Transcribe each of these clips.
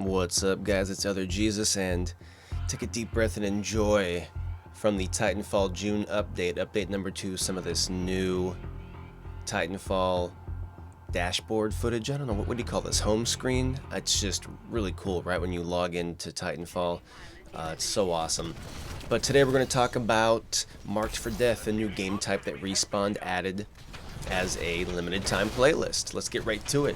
What's up, guys? It's OtherJesus, and take a deep breath and enjoy from the Titanfall June update number 2, some of this new Titanfall dashboard footage. I don't know, what do you call this? Home screen? It's just really cool, right when you log into Titanfall. It's so awesome. But today we're going to talk about Marked for Death, a new game type that Respawn added as a limited time playlist. Let's get right to it.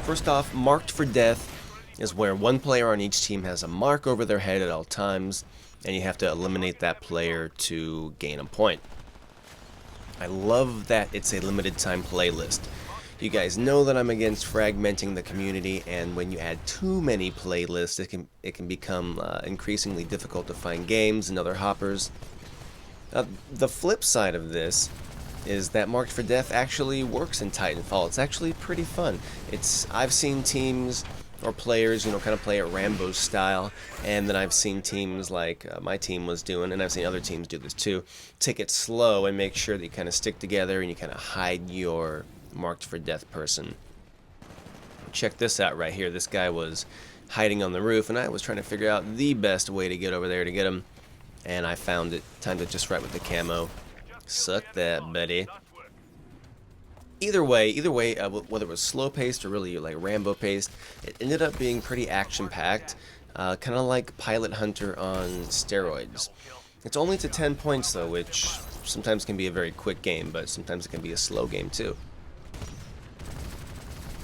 First off, Marked for Death is where one player on each team has a mark over their head at all times, and you have to eliminate that player to gain a point. I love that it's a limited time playlist. You guys know that I'm against fragmenting the community, and when you add too many playlists, it can become increasingly difficult to find games and other hoppers. The flip side of this is that Marked for Death actually works in Titanfall. It's actually pretty fun. I've seen teams or players, kind of play it Rambo style, and then I've seen teams like my team was doing, and I've seen other teams do this too, take it slow and make sure that you kind of stick together and you kind of hide your Marked for Death person. Check this out right here. This guy was hiding on the roof, and I was trying to figure out the best way to get over there to get him, and I found it, timed it just right with the camo. Suck that, buddy. Either way, whether it was slow-paced or really like Rambo-paced, it ended up being pretty action-packed, kind of like Pilot Hunter on steroids. It's only to 10 points though, which sometimes can be a very quick game, but sometimes it can be a slow game too.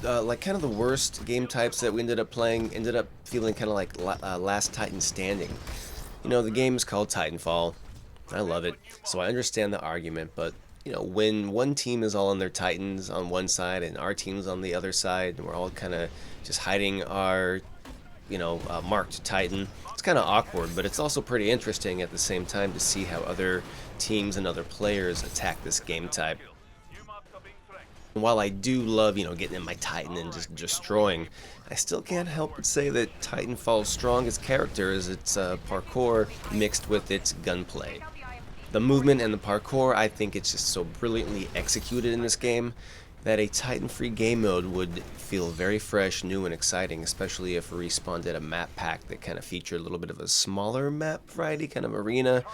Like kind of the worst game types that we ended up playing ended up feeling kind of like Last Titan Standing. The game is called Titanfall. I love it, so I understand the argument, but when one team is all on their Titans on one side and our team's on the other side, and we're all kind of just hiding our, marked Titan, it's kind of awkward, but it's also pretty interesting at the same time to see how other teams and other players attack this game type. And while I do love, getting in my Titan and just destroying, I still can't help but say that Titanfall's strongest character is its parkour mixed with its gunplay. The movement and the parkour, I think it's just so brilliantly executed in this game that a Titan-free game mode would feel very fresh, new, and exciting, especially if Respawn did a map pack that kind of featured a little bit of a smaller map variety, kind of arena,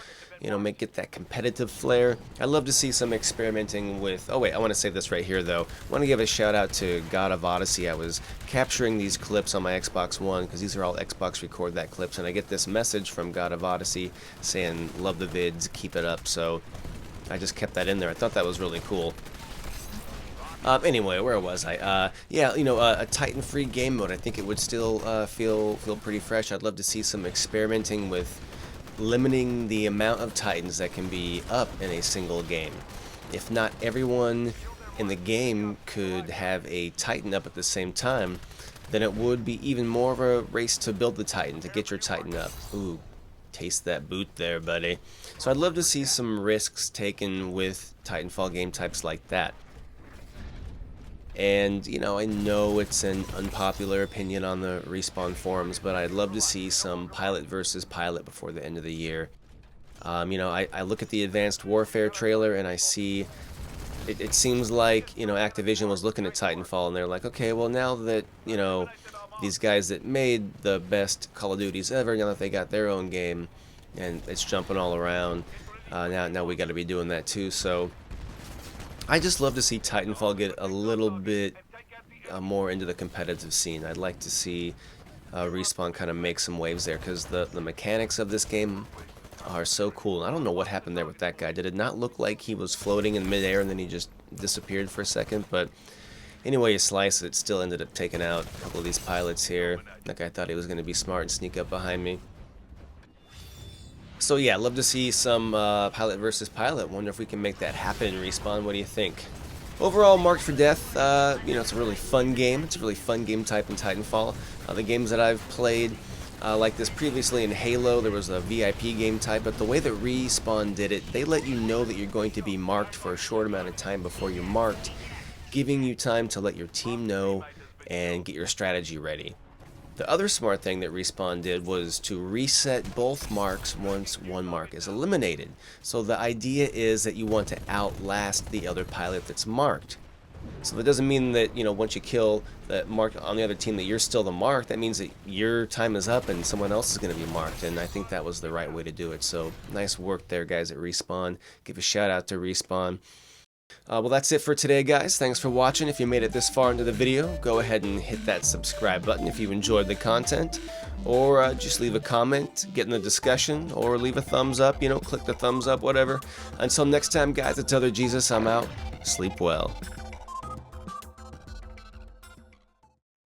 make it that competitive flair. I'd love to see some experimenting with... Oh wait, I want to say this right here though. I want to give a shout out to God of Odyssey. I was capturing these clips on my Xbox One because these are all Xbox Record That clips, and I get this message from God of Odyssey saying, love the vids, keep it up, so I just kept that in there. I thought that was really cool. Anyway, where was I? A Titan-free game mode. I think it would still feel pretty fresh. I'd love to see some experimenting with limiting the amount of Titans that can be up in a single game. If not everyone in the game could have a Titan up at the same time, then it would be even more of a race to build the Titan, to get your Titan up. Ooh, taste that boot there, buddy. So I'd love to see some risks taken with Titanfall game types like that. And, I know it's an unpopular opinion on the Respawn forums, but I'd love to see some pilot versus pilot before the end of the year. I look at the Advanced Warfare trailer and I see, it seems like, Activision was looking at Titanfall and they're like, okay, well now that, these guys that made the best Call of Duties ever, now that they got their own game and it's jumping all around, now we got to be doing that too, so... I just love to see Titanfall get a little bit more into the competitive scene. I'd like to see Respawn kind of make some waves there, because the mechanics of this game are so cool. I don't know what happened there with that guy. Did it not look like he was floating in midair and then he just disappeared for a second? But anyway you slice it, still ended up taking out a couple of these pilots here. That guy thought he was going to be smart and sneak up behind me. So yeah, I'd love to see some pilot versus pilot. Wonder if we can make that happen in Respawn. What do you think? Overall, Marked for Death, it's a really fun game. It's a really fun game type in Titanfall. The games that I've played like this previously in Halo, there was a VIP game type, but the way that Respawn did it, they let you know that you're going to be marked for a short amount of time before you're marked, giving you time to let your team know and get your strategy ready. The other smart thing that Respawn did was to reset both marks once one mark is eliminated. So the idea is that you want to outlast the other pilot that's marked. So that doesn't mean that, you know, once you kill the mark on the other team that you're still the mark. That means that your time is up and someone else is going to be marked, and I think that was the right way to do it. So nice work there, guys, at Respawn. Give a shout out to Respawn. Well, that's it for today, guys. Thanks for watching. If you made it this far into the video, go ahead and hit that subscribe button if you've enjoyed the content, or just leave a comment, get in the discussion, or leave a thumbs up, you know, click the thumbs up, whatever. Until next time, guys, it's OtherJesus. I'm out. Sleep well.